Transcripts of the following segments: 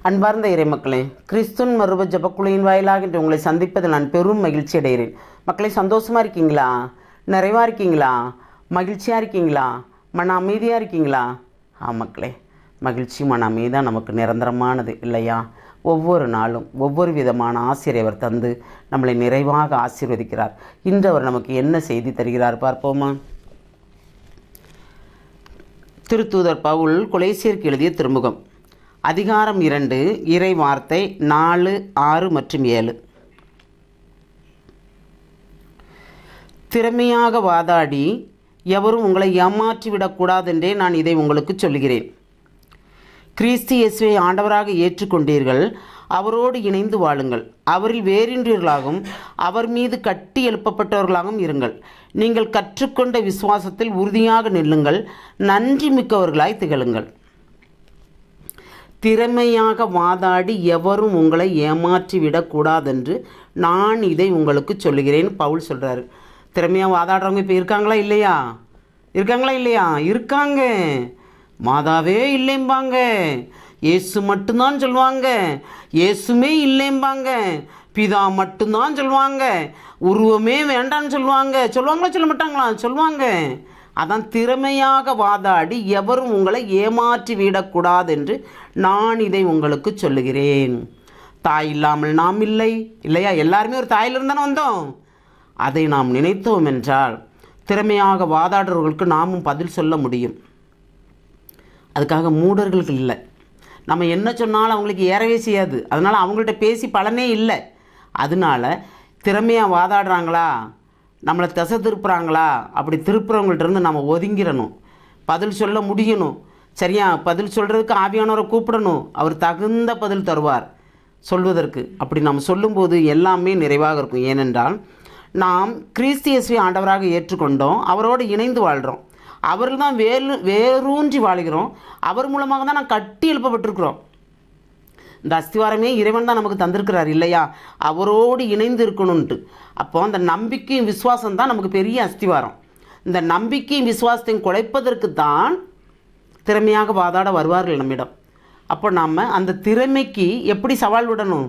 அன்பார்ந்த இறைமக்களே, கிறிஸ்துவின் மறுப ஜபக்குழுவின் வாயிலாக இன்று உங்களை சந்திப்பதில் நான் பெரும் மகிழ்ச்சி அடைகிறேன். மக்களை, சந்தோஷமாக இருக்கீங்களா? நிறைவாக இருக்கீங்களா? மகிழ்ச்சியாக இருக்கீங்களா? மன அமைதியாக இருக்கீங்களா? மக்களே, மகிழ்ச்சி மன அமைதி தான் நமக்கு நிரந்தரமானது இல்லையா? ஒவ்வொரு நாளும் ஒவ்வொரு விதமான ஆசிரியர் தந்து நம்மளை நிறைவாக ஆசீர்வதிக்கிறார். இன்று அவர் நமக்கு என்ன செய்தி தருகிறார் பார்ப்போமா? திருத்தூதர் பவுல் கொலேசியருக்கு எழுதிய திருமுகம், அதிகாரம் 2, இறை வார்த்தை 4, 6 மற்றும் 7. திறமையாக வாதாடி எவரும் உங்களை ஏமாற்றிவிடக்கூடாதென்றே நான் இதை உங்களுக்கு சொல்கிறேன். கிறிஸ்து இயேசுவை ஆண்டவராக ஏற்றுக்கொண்டீர்கள், அவரோடு இணைந்து வாழுங்கள். அவரில் வேறின்றீர்களாகவும் அவர் மீது கட்டி எழுப்பப்பட்டவர்களாகவும் இருங்கள். நீங்கள் கற்றுக்கொண்ட விசுவாசத்தில் உறுதியாக நில்லுங்கள். நன்றி மிக்கவர்களாய் திகழுங்கள். திறமையாக வாதாடி எவரும் உங்களை ஏமாற்றிவிடக்கூடாதென்று நான் இதை உங்களுக்கு சொல்லுகிறேன். பவுல் சொல்கிறாரு. திறமையாக வாதாடுறவங்க இப்போ இருக்காங்களா இல்லையா? இருக்காங்க. மாதாவே இல்லைம்பாங்க, இயேசு மட்டும்தான் சொல்லுவாங்க, இயேசுமே இல்லைம்பாங்க, பிதா மட்டும்தான் சொல்லுவாங்க, உருவமே வேண்டான்னு சொல்லுவாங்களா? சொல்ல மாட்டாங்களா? சொல்லுவாங்க. அதான் திறமையாக வாதாடி எவரும் உங்களை ஏமாற்றி விடக்கூடாது என்று நான் இதை உங்களுக்கு சொல்லுகிறேன். தாய் இல்லாமல் நாம் இல்லை இல்லையா? எல்லாருமே ஒரு தாயிலிருந்து தானே வந்தோம். அதை நாம் நினைத்தோம் என்றால் திறமையாக வாதாடுறவர்களுக்கு நாமும் பதில் சொல்ல முடியும். அதுக்காக மூடர்களுக்கு இல்லை. நம்ம என்ன சொன்னாலும் அவங்களுக்கு ஏறவே செய்யாது. அதனால் அவங்கள்ட்ட பேசி பலனே இல்லை. அதனால திறமையாக வாதாடுறாங்களா, நம்மளை திசை திருப்புறாங்களா, அப்படி திருப்புறவங்கள்ட்ட நம்ம ஒதுங்கிடணும். பதில் சொல்ல முடியணும். சரியா? பதில் சொல்கிறதுக்கு ஆவியானவரை கூப்பிடணும். அவர் தகுந்த பதில் தருவார் சொல்வதற்கு. அப்படி நாம் சொல்லும்போது எல்லாமே நிறைவாக இருக்கும். ஏனென்றால் நாம் கிறிஸ்து இயேசுவை ஆண்டவராக ஏற்றுக்கொண்டோம், அவரோடு இணைந்து வாழ்கிறோம். அவர்கள் தான் வேரூன்றி வாழ்கிறோம். அவர் மூலமாக தான் நான் கட்டி எழுப்பப்பட்டிருக்கிறோம். இந்த அஸ்திவாரமே இறைவன் தான் நமக்கு தந்திருக்கிறார் இல்லையா? அவரோடு இணைந்து இருக்கணும்ன்ட்டு. அப்போ அந்த நம்பிக்கையும் விசுவாசம் தான் நமக்கு பெரிய அஸ்திவாரம். இந்த நம்பிக்கையும் விசுவாசத்தையும் குலைப்பதற்கு தான் திறமையாக வாதாட வருவார்கள் நம்மிடம். அப்போ நாம் அந்த திறமைக்கு எப்படி சவால் விடணும்?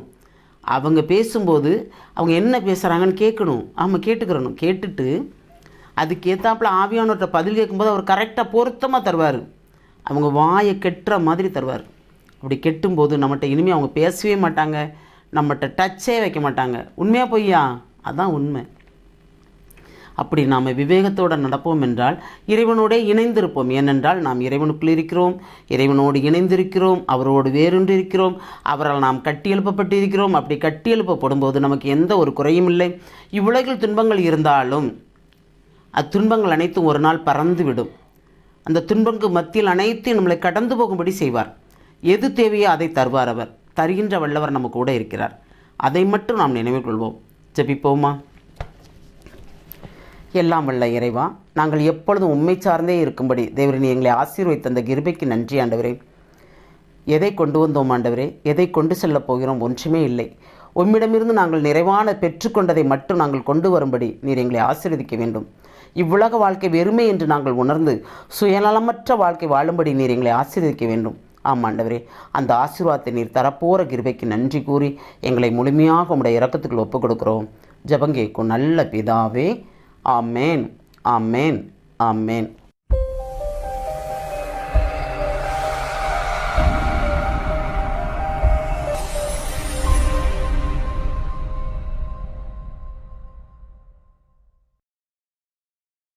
அவங்க பேசும்போது அவங்க என்ன பேசுகிறாங்கன்னு கேட்கணும். கேட்டுக்கிறணும். கேட்டுட்டு அதுக்கேற்றாப்புல ஆவியானவர்கிட்ட பதில் கேட்கும்போது அவர் கரெக்டாக பொருத்தமாக தருவார். அவங்க வாயை கெட்டுற மாதிரி தருவார். அப்படி கெட்டும்போது நம்மகிட்ட இனிமேல் அவங்க பேசவே மாட்டாங்க, நம்மகிட்ட டச்சே வைக்க மாட்டாங்க. உண்மையாக பொய்யா? அதுதான் உண்மை. அப்படி நாம் விவேகத்தோடு நடப்போம் என்றால் இறைவனோடு இணைந்திருப்போம். ஏனென்றால் நாம் இறைவனுக்குள் இருக்கிறோம், இறைவனோடு இணைந்திருக்கிறோம், அவரோடு வேறொன்று இருக்கிறோம், அவரால் நாம் கட்டி எழுப்பப்பட்டிருக்கிறோம். அப்படி கட்டி எழுப்பப்படும் போது நமக்கு எந்த ஒரு குறையும் இல்லை. இவ்வுலகில் துன்பங்கள் இருந்தாலும் அத்துன்பங்கள் அனைத்தும் ஒரு நாள் பறந்துவிடும். அந்த துன்பங்களுக்கு மத்தியில் அனைத்தையும் நம்மளை கடந்து போகும்படி செய்வார். எது தேவையோ அதை தருவார். அவர் தருகின்ற வல்லவர் நம்ம கூட இருக்கிறார். அதை மட்டும் நாம் நினைவில் கொள்வோம். ஜெபிப்போமா? எல்லாம் வல்ல இறைவா, நாங்கள் எப்பொழுதும் உண்மை சார்ந்தே இருக்கும்படி தேவரே எங்களை ஆசீர்வதித்த அந்த கிருபைக்கு நன்றி ஆண்டவரே. எதை கொண்டு வந்தோம் ஆண்டவரே? எதை கொண்டு செல்லப் போகிறோம்? ஒன்றுமே இல்லை. உம்மிடமிருந்து நாங்கள் நிறைவான பெற்றுக்கொண்டதை மட்டும் நாங்கள் கொண்டு வரும்படி நீர் எங்களை ஆசீர்வதிக்க வேண்டும். இவ்வுலக வாழ்க்கை வெறுமை என்று நாங்கள் உணர்ந்து சுயநலமற்ற வாழ்க்கை வாழும்படி நீர் எங்களை ஆசீர்வதிக்க வேண்டும். ஆண்டவரே, அந்த ஆசீர்வாதத்தை நீர் தரப்போகிற கிருபைக்கு நன்றி கூறி எங்களை முழுமையாக உம்முடைய இரக்கத்துக்குள் ஒப்புக் கொடுக்கிறோம். ஜெபம் கேட்கும் நல்ல பிதாவே. ஆமேன், ஆமேன், ஆமேன்.